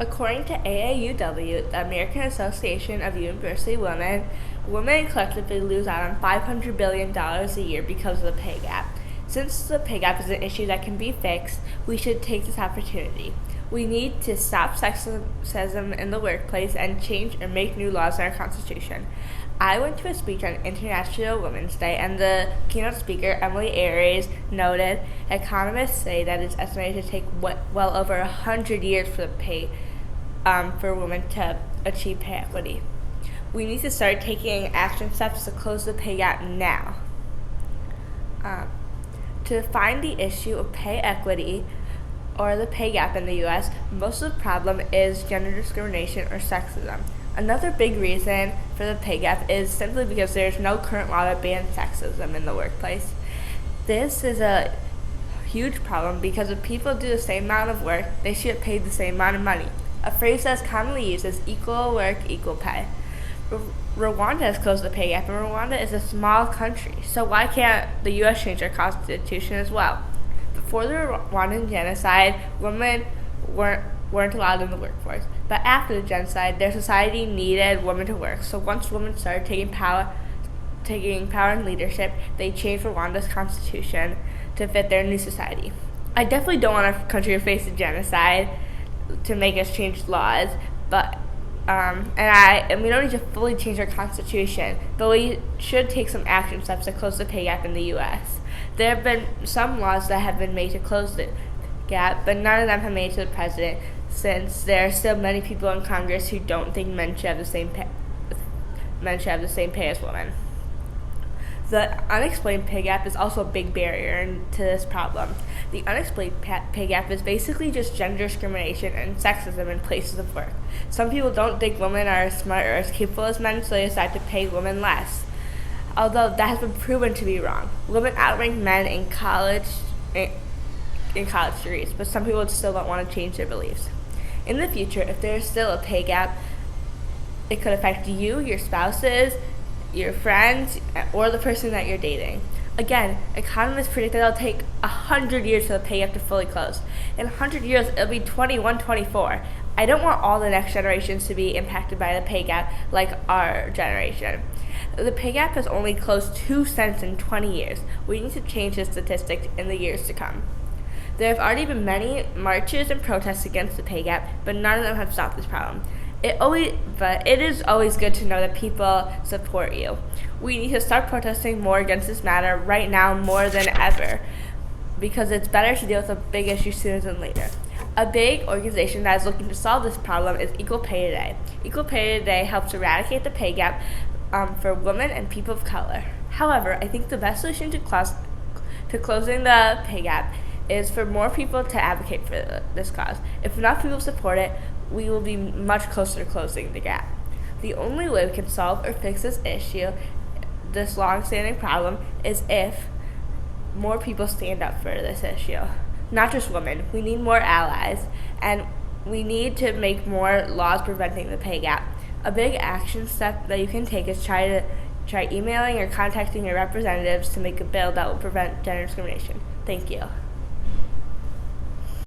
According to AAUW, the American Association of University Women, women collectively lose out on $500 billion a year because of the pay gap. Since the pay gap is an issue that can be fixed, we should take this opportunity. We need to stop sexism in the workplace and change or make new laws in our Constitution. I went to a speech on International Women's Day, and the keynote speaker, Emily Ayres, noted economists say that it's estimated to take well over 100 years for women to achieve pay equity. We need to start taking action steps to close the pay gap now. To find the issue of pay equity or the pay gap in the U.S., most of the problem is gender discrimination or sexism. Another big reason for the pay gap is simply because there's no current law that bans sexism in the workplace. This is a huge problem because if people do the same amount of work, they should get paid the same amount of money. A phrase that's commonly used is equal work, equal pay. Rwanda has closed the pay gap, and Rwanda is a small country, so why can't the U.S. change their constitution as well? Before the Rwandan genocide, women weren't allowed in the workforce, but after the genocide, their society needed women to work. So once women started taking power and leadership, they changed Rwanda's constitution to fit their new society. I definitely don't want our country to face a genocide to make us change laws, but and we don't need to fully change our constitution, but we should take some action steps to close the pay gap in the U.S. There have been some laws that have been made to close the gap, but none of them have made it to the president, since there are still many people in Congress who don't think men should have the same pay as women. The unexplained pay gap is also a big barrier to this problem. The unexplained pay gap is basically just gender discrimination and sexism in places of work. Some people don't think women are as smart or as capable as men, so they decide to pay women less. Although that has been proven to be wrong. Women outrank men in college degrees, but some people still don't want to change their beliefs. In the future, if there is still a pay gap, it could affect you, your spouses, your friends, or the person that you're dating. Again, economists predict that it'll take 100 years for the pay gap to fully close. In 100 years, it'll be 21-24. I don't want all the next generations to be impacted by the pay gap like our generation. The pay gap has only closed 2 cents in 20 years. We need to change this statistic in the years to come. There have already been many marches and protests against the pay gap, but none of them have stopped this problem. But it is always good to know that people support you. We need to start protesting more against this matter right now more than ever, because it's better to deal with a big issue sooner than later. A big organization that is looking to solve this problem is Equal Pay Today. Equal Pay Today helps eradicate the pay gap for women and people of color. However, I think the best solution to closing the pay gap is for more people to advocate for this cause. If enough people support it, we will be much closer to closing the gap. The only way we can solve or fix this issue, this long-standing problem, is if more people stand up for this issue. Not just women. We need more allies, and we need to make more laws preventing the pay gap. A big action step that you can take is try emailing or contacting your representatives to make a bill that will prevent gender discrimination. Thank you.